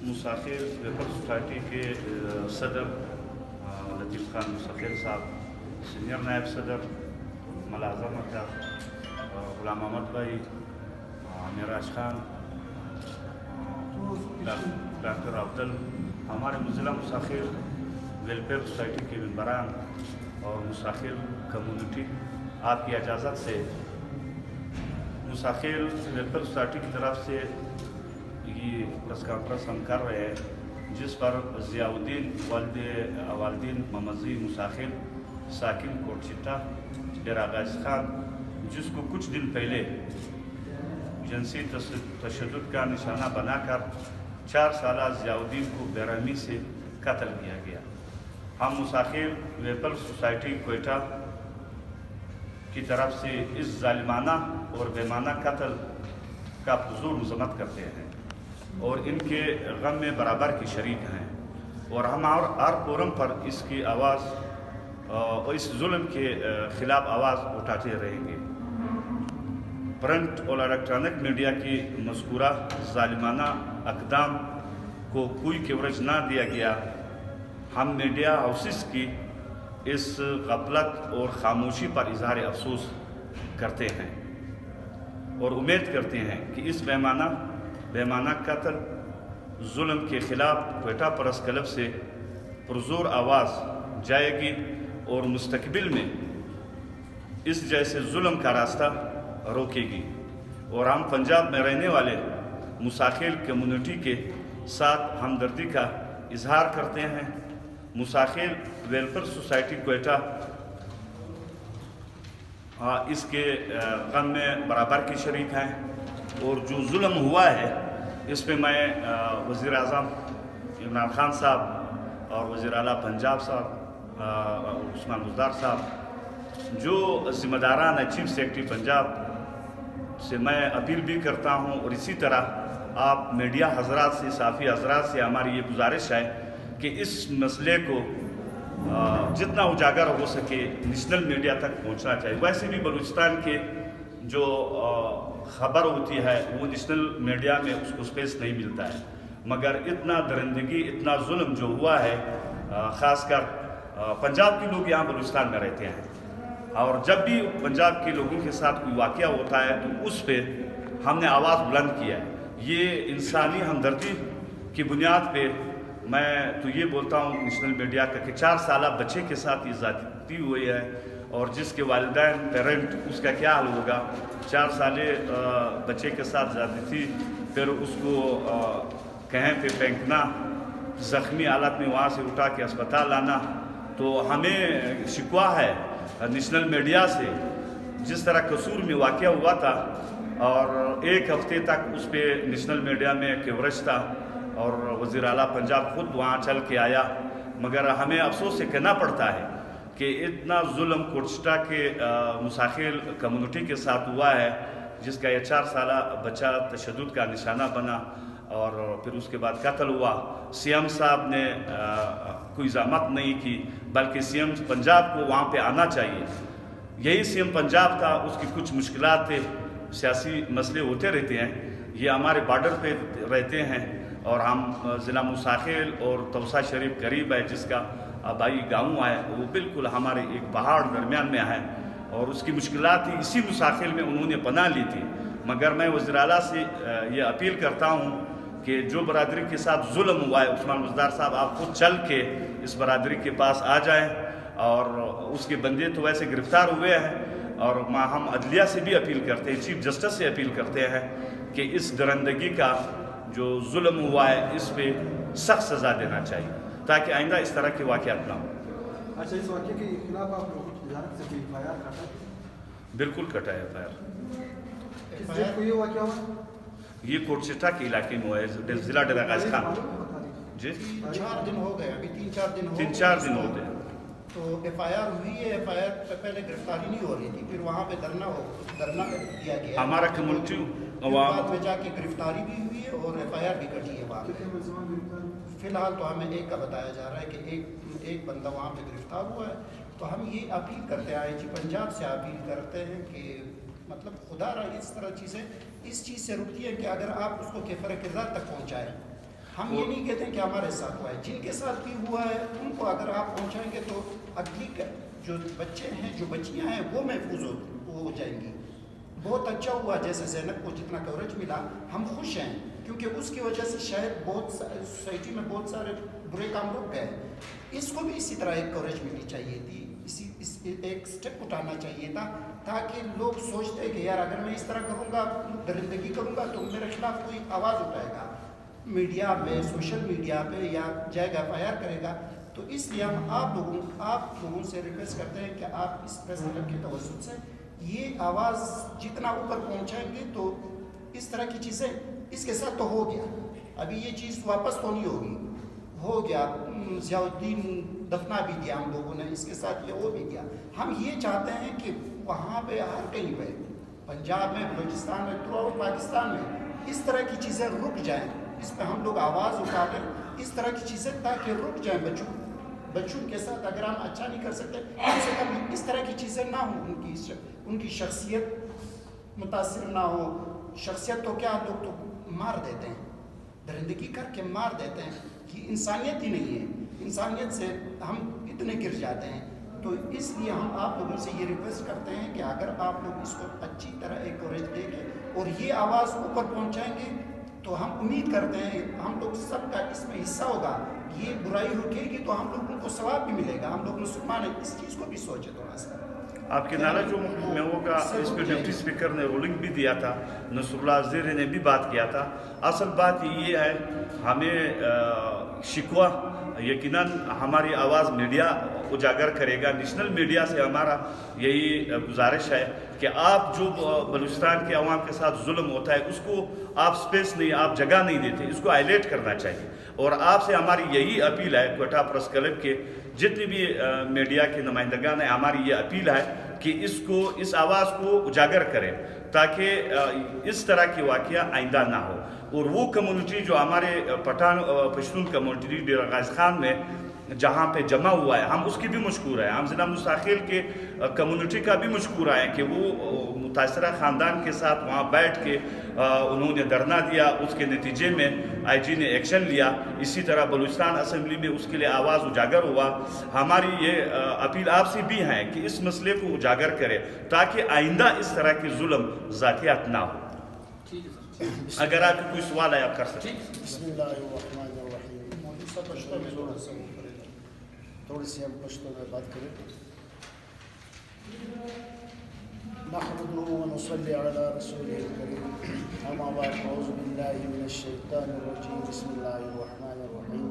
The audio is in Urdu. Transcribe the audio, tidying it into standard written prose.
مسافر ویلفیئر سوسائٹی کے صدر لطیف خان مسافر صاحب، سینئر نائب صدر ملازم غلام احمد بھائی، معراج خان، ڈاکٹر افضل، ہمارے ضلع مسافر ویلفیئر سوسائٹی کے ممبران اور مسافر کمیونٹی، آپ کی اجازت سے مسافر ویلفیئر سوسائٹی کی طرف سے یہ پریس کانفرنس ہم کر رہے ہیں، جس پر ضیاء الدین والدین ممزی مسافر ساکن کوٹ چٹا ڈیرہ غازی خان، جس کو کچھ دن پہلے جنسی تشدد کا نشانہ بنا کر 4 سالہ ضیاء الدین کو بے رحمی سے قتل کیا گیا۔ ہم مسافر ویلفیئر سوسائٹی کوئٹہ کی طرف سے اس ظالمانہ اور بے معنی قتل کا پرزور مذمت کرتے ہیں اور ان کے غم میں برابر کی شریک ہیں، اور ہم ہر فورم پر اس کی آواز اور اس ظلم کے خلاف آواز اٹھاتے رہیں گے۔ پرنٹ اور الیکٹرانک میڈیا کی مذکورہ ظالمانہ اقدام کو کوئی کوریج نہ دیا گیا۔ ہم میڈیا ہاؤسز کی اس غفلت اور خاموشی پر اظہار افسوس کرتے ہیں اور امید کرتے ہیں کہ اس بے معنی قتل ظلم کے خلاف کوئٹہ پریس کلب سے پرزور آواز جائے گی اور مستقبل میں اس جیسے ظلم کا راستہ روکے گی، اور ہم پنجاب میں رہنے والے مسافر کمیونٹی کے ساتھ ہمدردی کا اظہار کرتے ہیں۔ مسافر ویلفیئر سوسائٹی کوئٹہ اس کے غم میں برابر کی شریک ہیں، اور جو ظلم ہوا ہے اس پہ میں وزیر اعظم عمران خان صاحب اور وزیر اعلیٰ پنجاب صاحب عثمان بزدار صاحب، جو ذمہ داران ہے چیف سیکرٹری پنجاب سے میں اپیل بھی کرتا ہوں، اور اسی طرح آپ میڈیا حضرات سے، صحافی حضرات سے ہماری یہ گزارش ہے کہ اس مسئلے کو جتنا اجاگر ہو سکے نیشنل میڈیا تک پہنچنا چاہیے۔ ویسے بھی بلوچستان کے جو خبر ہوتی ہے وہ نیشنل میڈیا میں اس کو سپیس نہیں ملتا ہے، مگر اتنا درندگی، اتنا ظلم جو ہوا ہے، خاص کر پنجاب کے لوگ یہاں بلوچستان میں رہتے ہیں، اور جب بھی پنجاب کے لوگوں کے ساتھ کوئی واقعہ ہوتا ہے تو اس پہ ہم نے آواز بلند کیا ہے۔ یہ انسانی ہمدردی کی بنیاد پہ میں تو یہ بولتا ہوں نیشنل میڈیا کا کہ 4 سالہ بچے کے ساتھ یہ زیادتی ہوئی ہے، اور جس کے والدین پیرنٹ اس کا کیا حال ہوگا، 4 سالے بچے کے ساتھ زیادتی، پھر اس کو کہیں پہ پھینکنا، زخمی حالت میں وہاں سے اٹھا کے اسپتال لانا۔ تو ہمیں شکوہ ہے نیشنل میڈیا سے، جس طرح قصور میں واقعہ ہوا تھا اور 1 ہفتے تک اس پہ نیشنل میڈیا میں کوریج تھا، اور وزیر اعلیٰ پنجاب خود وہاں چل کے آیا، مگر ہمیں افسوس سے کہنا پڑتا ہے کہ اتنا ظلم کوٹشٹا کے مسافر کمیونٹی کے ساتھ ہوا ہے، جس کا یہ 4 سالہ بچہ تشدد کا نشانہ بنا، اور پھر اس کے بعد قتل ہوا۔ سی ایم صاحب نے کوئی زحمت نہیں کی، بلکہ سی ایم پنجاب کو وہاں پہ آنا چاہیے۔ یہی سی ایم پنجاب تھا، اس کی کچھ مشکلات تھے، سیاسی مسئلے ہوتے رہتے ہیں، یہ ہمارے بارڈر پہ رہتے ہیں، اور ہم ضلع مساخیل اور توسا شریف قریب ہے، جس کا آبائی گاؤں ہے، وہ بالکل ہمارے ایک پہاڑ درمیان میں ہے، اور اس کی مشکلات تھی، اسی مساخیل میں انہوں نے پناہ لی تھی۔ مگر میں وزیر اعلیٰ سے یہ اپیل کرتا ہوں کہ جو برادری کے ساتھ ظلم ہوا ہے، عثمان بزدار صاحب آپ خود چل کے اس برادری کے پاس آ جائیں، اور اس کے بندے تو ویسے گرفتار ہوئے ہیں، اور ہم عدلیہ سے بھی اپیل کرتے ہیں، چیف جسٹس سے اپیل کرتے ہیں کہ اس درندگی کا جو ظلم ہوا ہے اس پہ سخت سزا دینا چاہیے، تاکہ آئندہ اس طرح کے واقعات نہ ہوں۔ اچھا، اس واقعے کے خلاف آپ لوگوں کی وزارت سے کوئی FIR کٹا ہے؟ بالکل کٹا ہے FIR۔ کس جگہ کو یہ واقعہ ہوا؟ یہ کوٹشٹا کے علاقے میں ہوا ہے، ضلع ڈیرہ غازی خان۔ جی 4 دن ہو گئے، ابھی 3-4 دن ہو گئے۔ 3-4 دن ہو گئے۔ تو FIR ہوئی ہے، FIR پہ پہلے گرفتاری نہیں ہو رہی تھی، پھر وہاں پہ دھرنا دیا گیا، ہمارا کمیونٹی بعد میں جا کے گرفتاری بھی ہوئی ہے اور FIR بھی کٹی ہے وہاں پہ۔ فی الحال تو ہمیں ایک کا بتایا جا رہا ہے کہ ایک بندہ وہاں پہ گرفتار ہوا ہے۔ تو ہم یہ اپیل کرتے ہیں، IG پنجاب سے اپیل کرتے ہیں کہ مطلب خدا را اس طرح چیزیں اس چیز سے رکتی ہے کہ اگر آپ اس کو کفر کردار تک پہنچائیں، ہم یہ نہیں کہتے ہیں کہ ہمارے ساتھ ہوا ہے، جن کے ساتھ بھی ہوا ہے ان کو اگر آپ پہنچائیں گے تو اگلی جو بچے ہیں جو بچیاں ہیں وہ محفوظ ہو جائیں گی. بہت اچھا ہوا جیسے زینب کو جتنا کوریج ملا، ہم خوش ہیں کیونکہ اس کی وجہ سے شاید بہت سوسائٹی میں بہت سارے برے کام رک گئے. اس کو بھی اسی طرح ایک کوریج ملنی چاہیے تھی، ایک سٹیپ اٹھانا چاہیے تھا تاکہ لوگ سوچتے کہ یار اگر میں اس طرح کروں گا، درندگی کروں گا تو میرے خلاف کوئی آواز اٹھائے گا میڈیا پہ، سوشل میڈیا پہ، یا جائے گا FIR کرے گا. تو اس لیے ہم آپ لوگوں سے ریکویسٹ کرتے ہیں کہ آپ اس پریس کلب کے توسط سے یہ آواز جتنا اوپر پہنچائیں گے تو اس طرح کی چیزیں اس کے ساتھ تو ہو گیا، ابھی یہ چیز واپس تو نہیں ہوگی، ہو گیا. ضیاء الدین دفنا بھی دیا ہم لوگوں نے، اس کے ساتھ یہ ہو بھی گیا. ہم یہ چاہتے ہیں کہ وہاں پہ ہر کہیں پہ، پنجاب میں، بلوچستان میں، تھرو آؤٹ پاکستان میں اس طرح کی چیزیں رک جائیں. اس پہ ہم لوگ آواز اٹھا لیں اس طرح کی چیزیں تاکہ رک جائیں. بچوں کے ساتھ اگر ہم اچھا نہیں کر سکتے کم سے کم اس طرح کی چیزیں نہ ہوں، ان کی شخصیت متاثر نہ ہو. شخصیت تو کیا، لوگ تو مار دیتے ہیں، درندگی کر کے مار دیتے ہیں. یہ انسانیت ہی نہیں ہے، انسانیت سے ہم اتنے گر جاتے ہیں. تو اس لیے ہم آپ لوگوں سے یہ ریکویسٹ کرتے ہیں کہ اگر آپ لوگ اس کو اچھی طرح ایک کوریج دیں گے اور یہ آواز اوپر پہنچائیں گے تو ہم امید کرتے ہیں ہم لوگ سب کا اس میں حصہ ہوگا. یہ برائی رکے گی تو ہم لوگوں کو ثواب بھی ملے گا. ہم لوگ مسلمان ہیں، اس چیز کو بھی سوچے تھوڑا سا. آپ کے نالا جو میووں کا اس پہ ڈپٹی اسپیکر نے رولنگ بھی دیا تھا، نصر اللہ زیر نے بھی بات کیا تھا. اصل بات یہ ہے ہمیں شکوہ یقیناً ہماری آواز میڈیا اجاگر کرے گا. نیشنل میڈیا سے ہمارا یہی گزارش ہے کہ آپ جو بلوچستان کے عوام کے ساتھ ظلم ہوتا ہے اس کو آپ سپیس نہیں، آپ جگہ نہیں دیتے، اس کو ہائیلائٹ کرنا چاہیے. اور آپ سے ہماری یہی اپیل ہے، کوئٹہ پریس کلب کے جتنی بھی میڈیا کے نمائندگان ہیں، ہماری یہ اپیل ہے کہ اس آواز کو اجاگر کریں تاکہ اس طرح کی واقعہ آئندہ نہ ہو. اور وہ کمیونٹی جو ہمارے پشتون کمیونٹی ڈیرہ غازی خان میں جہاں پہ جمع ہوا ہے، ہم اس کی بھی مشکور ہیں. ہم ضلع مستاخیل کے کمیونٹی کا بھی مشکور ہیں کہ وہ متاثرہ خاندان کے ساتھ وہاں بیٹھ کے انہوں نے دھرنا دیا، اس کے نتیجے میں IG نے ایکشن لیا. اسی طرح بلوچستان اسمبلی میں اس کے لیے آواز اجاگر ہوا. ہماری یہ اپیل آپ سے بھی ہے کہ اس مسئلے کو اجاگر کرے تاکہ آئندہ اس طرح کے ظلم ذاتیات نہ ہو. اگر آپ کوئی سوال ہے آپ کر سکتے ہیں. بسم اللہ الرحمن الرحیم. تھوڑی سی ہم پشتو میں بات کریں. نحمده ونصلي على رسوله الكريم. اما بعد، اعوذ باللہ من الشیطان الرجیم. بسم اللہ الرحمن الرحیم.